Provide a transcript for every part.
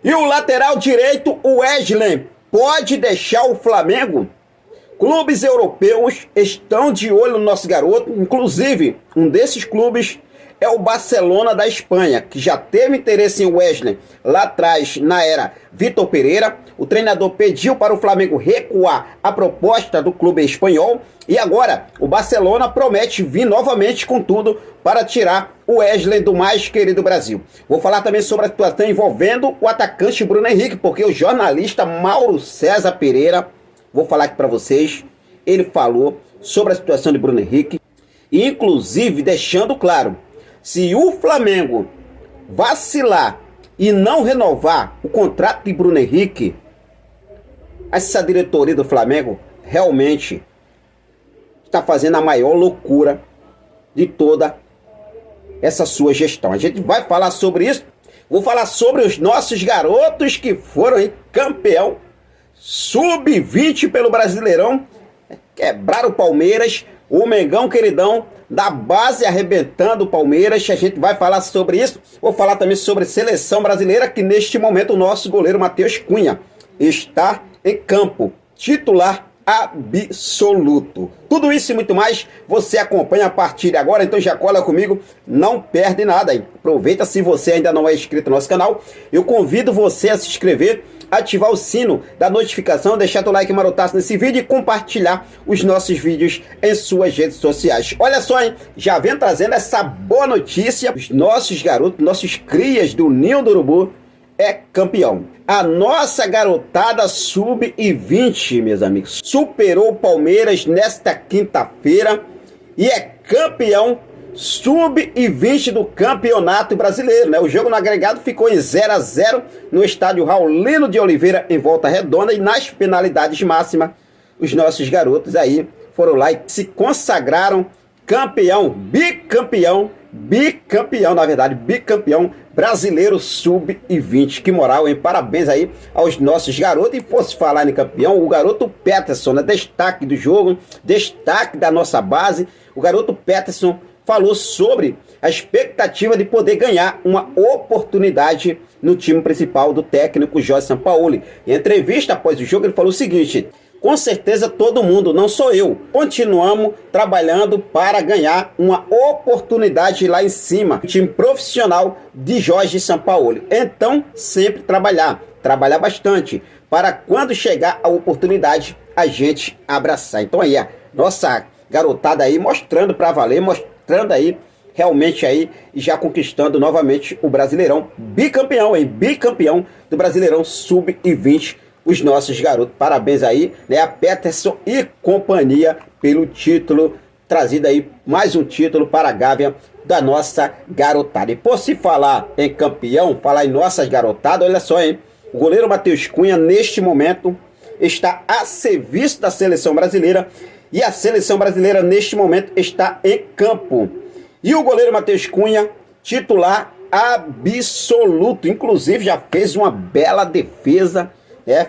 E o lateral direito, o Wesley, pode deixar o Flamengo? Clubes europeus estão de olho no nosso garoto, inclusive um desses clubes é o Barcelona da Espanha, que já teve interesse em Wesley lá atrás, na era Vitor Pereira. O treinador pediu para o Flamengo recuar a proposta do clube espanhol e agora o Barcelona promete vir novamente com tudo para tirar o Wesley do mais querido Brasil. Vou falar também sobre a situação envolvendo o atacante Bruno Henrique, porque o jornalista Mauro César Pereira, vou falar aqui para vocês, ele falou sobre a situação de Bruno Henrique, inclusive deixando claro, se o Flamengo vacilar e não renovar o contrato de Bruno Henrique, essa diretoria do Flamengo realmente está fazendo a maior loucura de toda essa sua gestão. A gente vai falar sobre isso. Vou falar sobre os nossos garotos que foram campeão sub-20 pelo Brasileirão, quebraram o Palmeiras, o Mengão queridão da base arrebentando o Palmeiras. A gente vai falar sobre isso. Vou falar também sobre a seleção brasileira, que neste momento o nosso goleiro Matheus Cunha está em campo, titular absoluto. Tudo isso e muito mais você acompanha a partir de agora, então já cola comigo, não perde nada, hein? Aproveita, se você ainda não é inscrito no nosso canal, eu convido você a se inscrever, ativar o sino da notificação, deixar o like marotaço nesse vídeo e compartilhar os nossos vídeos em suas redes sociais. Olha só, hein? Já vem trazendo essa boa notícia, os nossos garotos, nossos crias do Ninho do Urubu é campeão. A nossa garotada sub-20, meus amigos, superou o Palmeiras nesta quinta-feira e é campeão sub-20 do Campeonato Brasileiro, né? O jogo no agregado ficou em 0-0 no estádio Raulino de Oliveira, em Volta Redonda, e nas penalidades máximas, os nossos garotos aí foram lá e se consagraram campeão, bicampeão, na verdade, bicampeão brasileiro sub-20. Que moral, hein? Parabéns aí aos nossos garotos. E fosse falar em campeão, o garoto Peterson, né? Destaque do jogo, destaque da nossa base. O garoto Peterson falou sobre a expectativa de poder ganhar uma oportunidade no time principal do técnico Jorge Sampaoli. Em entrevista após o jogo, ele falou o seguinte: com certeza todo mundo, não sou eu, continuamos trabalhando para ganhar uma oportunidade lá em cima, o time profissional de Jorge Sampaoli. Então, sempre trabalhar bastante, para quando chegar a oportunidade, a gente abraçar. Então aí, a nossa garotada aí mostrando para valer, mostrando aí, realmente aí, já conquistando novamente o Brasileirão, bicampeão, hein? Bicampeão do Brasileirão sub-20. Os nossos garotos, parabéns aí, né, a Peterson e companhia pelo título, trazido aí mais um título para a Gávea da nossa garotada. E por se falar em campeão, falar em nossas garotadas, olha só, hein, o goleiro Matheus Cunha neste momento está a serviço da seleção brasileira e a seleção brasileira neste momento está em campo. E o goleiro Matheus Cunha, titular absoluto, inclusive já fez uma bela defesa.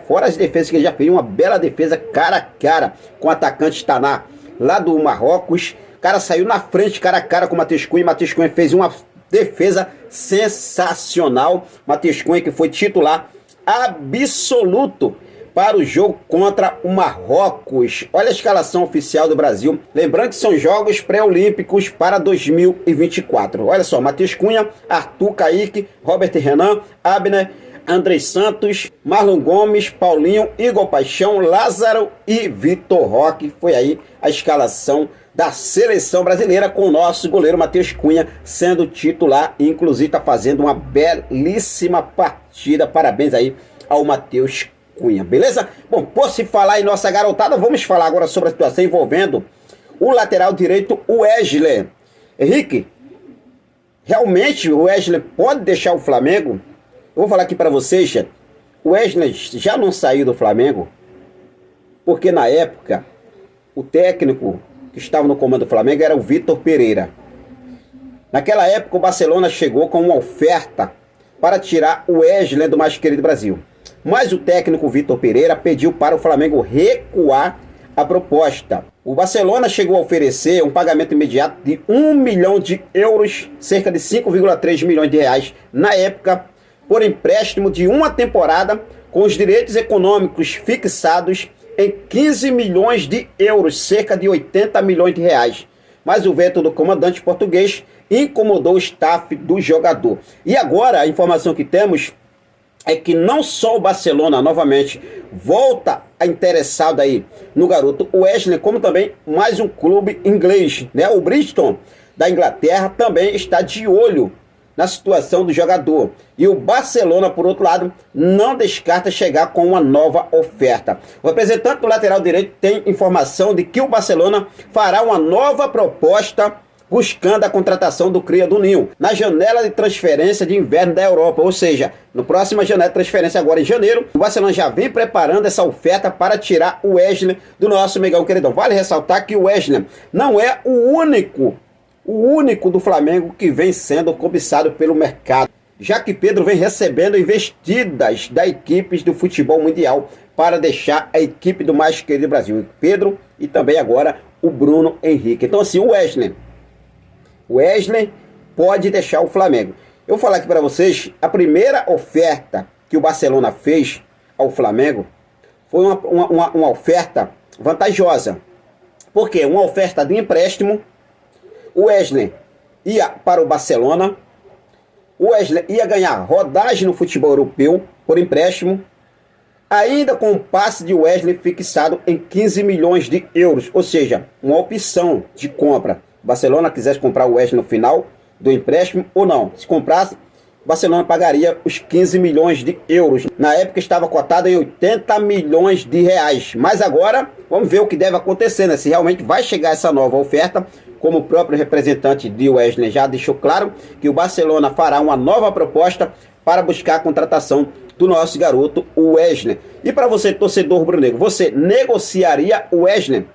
Fora as defesas que ele já fez, uma bela defesa cara a cara com o atacante Taná, lá do Marrocos. O cara saiu na frente, cara a cara com o Matheus Cunha. Matheus Cunha fez uma defesa sensacional. Matheus Cunha, que foi titular absoluto para o jogo contra o Marrocos. Olha a escalação oficial do Brasil. Lembrando que são jogos pré-olímpicos para 2024. Olha só, Matheus Cunha, Arthur, Kaique, Robert Renan, Abner, Andrei Santos, Marlon Gomes, Paulinho, Igor Paixão, Lázaro e Vitor Roque. Foi aí a escalação da seleção brasileira, com o nosso goleiro Matheus Cunha sendo titular, e inclusive está fazendo uma belíssima partida. Parabéns aí ao Matheus Cunha, beleza? Bom, por se falar em nossa garotada, vamos falar agora sobre a situação envolvendo o lateral direito, o Wesley. Henrique, realmente o Wesley pode deixar o Flamengo? Eu vou falar aqui para vocês, gente. O Wesley já não saiu do Flamengo, porque na época o técnico que estava no comando do Flamengo era o Vitor Pereira. Naquela época o Barcelona chegou com uma oferta para tirar o Wesley do mais querido Brasil. Mas o técnico Vitor Pereira pediu para o Flamengo recuar a proposta. O Barcelona chegou a oferecer um pagamento imediato de 1 milhão de euros, cerca de 5,3 milhões de reais na época, por empréstimo de uma temporada, com os direitos econômicos fixados em 15 milhões de euros, cerca de 80 milhões de reais. Mas o veto do comandante português incomodou o staff do jogador. E agora a informação que temos é que não só o Barcelona novamente volta a interessado aí no garoto Wesley, como também mais um clube inglês, né? O Bristol da Inglaterra também está de olho na situação do jogador. E o Barcelona, por outro lado, não descarta chegar com uma nova oferta. O representante do lateral direito tem informação de que o Barcelona fará uma nova proposta buscando a contratação do cria do Ninho na janela de transferência de inverno da Europa, ou seja, no próximo janela de transferência agora em janeiro, o Barcelona já vem preparando essa oferta para tirar o Wesley do nosso Mengão queridão. Vale ressaltar que o Wesley não é o único do Flamengo que vem sendo cobiçado pelo mercado, já que Pedro vem recebendo investidas da equipes do futebol mundial para deixar a equipe do mais querido Brasil, Pedro e também agora o Bruno Henrique. Então assim, o Wesley pode deixar o Flamengo. Eu vou falar aqui para vocês, a primeira oferta que o Barcelona fez ao Flamengo foi uma oferta vantajosa. Por quê? Uma oferta de empréstimo. O Wesley ia para o Barcelona, o Wesley ia ganhar rodagem no futebol europeu por empréstimo, ainda com o passe de Wesley fixado em 15 milhões de euros, ou seja, uma opção de compra. O Barcelona quisesse comprar o Wesley no final do empréstimo ou não. Se comprasse, o Barcelona pagaria os 15 milhões de euros. Na época estava cotado em 80 milhões de reais. Mas agora, vamos ver o que deve acontecer, né? Se realmente vai chegar essa nova oferta, como o próprio representante de Wesley já deixou claro, que o Barcelona fará uma nova proposta para buscar a contratação do nosso garoto, o Wesley. E para você, torcedor rubro-negro, você negociaria o Wesley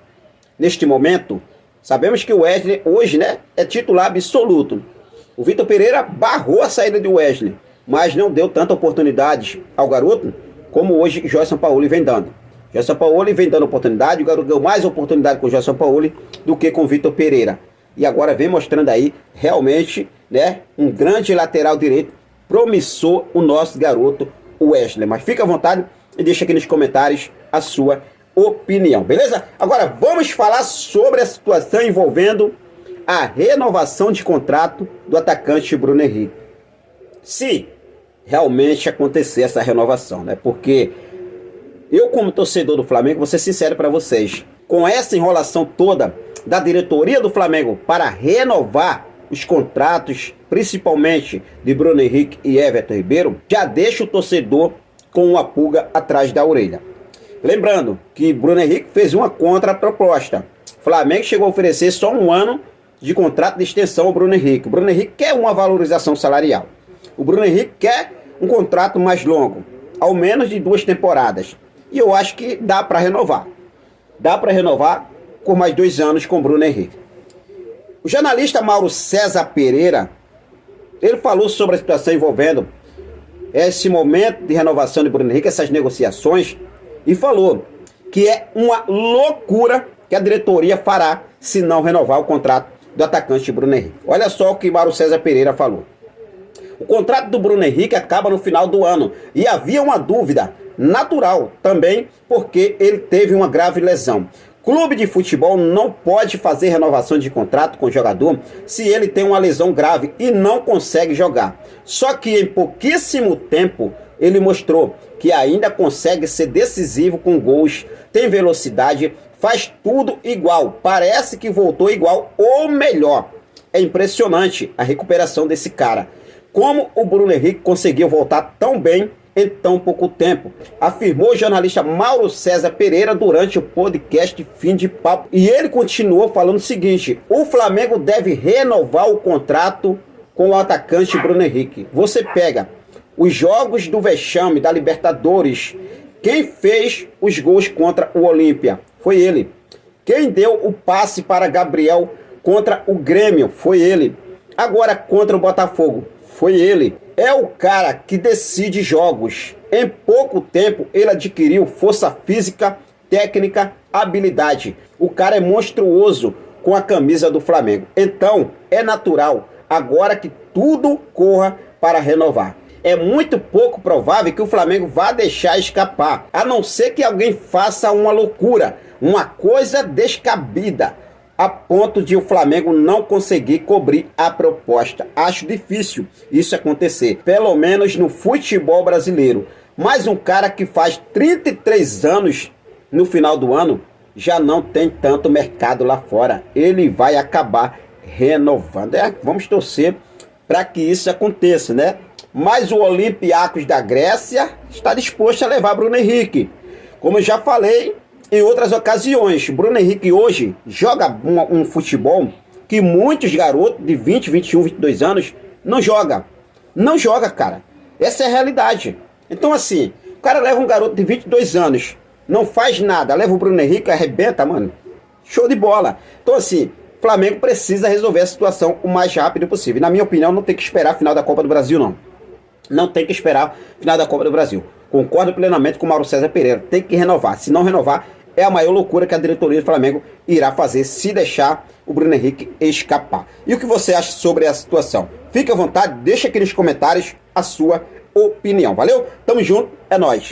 neste momento? Sabemos que o Wesley hoje, né, é titular absoluto. O Vitor Pereira barrou a saída de Wesley, mas não deu tanta oportunidade ao garoto como hoje Jorge Sampaoli vem dando. Jorge Sampaoli vem dando oportunidade, o garoto deu mais oportunidade com o Jorge Sampaoli do que com o Vitor Pereira. E agora vem mostrando aí realmente, né, um grande lateral direito promissor, o nosso garoto Wesley. Mas fica à vontade e deixa aqui nos comentários a sua opinião, beleza? Agora vamos falar sobre a situação envolvendo a renovação de contrato do atacante Bruno Henrique. Se realmente acontecer essa renovação, né? Porque eu, como torcedor do Flamengo, vou ser sincero para vocês, com essa enrolação toda da diretoria do Flamengo para renovar os contratos, principalmente de Bruno Henrique e Everton Ribeiro, já deixa o torcedor com uma pulga atrás da orelha. Lembrando que Bruno Henrique fez uma contraproposta. O Flamengo chegou a oferecer só um ano de contrato de extensão ao Bruno Henrique. O Bruno Henrique quer uma valorização salarial. O Bruno Henrique quer um contrato mais longo, ao menos de 2 temporadas. E eu acho que dá para renovar. Dá para renovar por mais 2 anos com o Bruno Henrique. O jornalista Mauro César Pereira, ele falou sobre a situação envolvendo esse momento de renovação de Bruno Henrique, essas negociações, e falou que é uma loucura que a diretoria fará se não renovar o contrato do atacante Bruno Henrique. Olha só o que Mauro César Pereira falou. O contrato do Bruno Henrique acaba no final do ano e havia uma dúvida natural também porque ele teve uma grave lesão. Clube de futebol não pode fazer renovação de contrato com o jogador se ele tem uma lesão grave e não consegue jogar. Só que em pouquíssimo tempo ele mostrou que ainda consegue ser decisivo com gols, tem velocidade, faz tudo igual, parece que voltou igual ou melhor. É impressionante a recuperação desse cara. Como o Bruno Henrique conseguiu voltar tão bem em tão pouco tempo, afirmou o jornalista Mauro César Pereira durante o podcast Fim de Papo. E ele continuou falando o seguinte: o Flamengo deve renovar o contrato com o atacante Bruno Henrique. Você pega os jogos do vexame da Libertadores, quem fez os gols contra o Olímpia foi ele. Quem deu o passe para Gabriel contra o Grêmio foi ele. Agora contra o Botafogo foi ele. É o cara que decide jogos. Em pouco tempo ele adquiriu força física, técnica, habilidade. O cara é monstruoso com a camisa do Flamengo. Então é natural agora que tudo corra para renovar. é muito pouco provável que o Flamengo vá deixar escapar, a não ser que alguém faça uma loucura, uma coisa descabida, a ponto de o Flamengo não conseguir cobrir a proposta. Acho difícil isso acontecer, pelo menos no futebol brasileiro. Mas um cara que faz 33 anos no final do ano já não tem tanto mercado lá fora. Ele vai acabar renovando. Vamos torcer para que isso aconteça, né? Mas o Olympiacos da Grécia está disposto a levar Bruno Henrique. Como eu já falei em outras ocasiões, Bruno Henrique hoje joga um futebol que muitos garotos de 20, 21, 22 anos não jogam. Não joga, cara. Essa é a realidade. Então assim, o cara leva um garoto de 22 anos, não faz nada, leva o Bruno Henrique, arrebenta, mano. Show de bola. Então assim, o Flamengo precisa resolver a situação o mais rápido possível. Na minha opinião, não tem que esperar a final da Copa do Brasil, não. Não tem que esperar a final da Copa do Brasil. Concordo plenamente com o Mauro César Pereira. Tem que renovar. Se não renovar, é a maior loucura que a diretoria do Flamengo irá fazer se deixar o Bruno Henrique escapar. E o que você acha sobre essa situação? Fique à vontade, deixa aqui nos comentários a sua opinião. Valeu? Tamo junto, é nóis.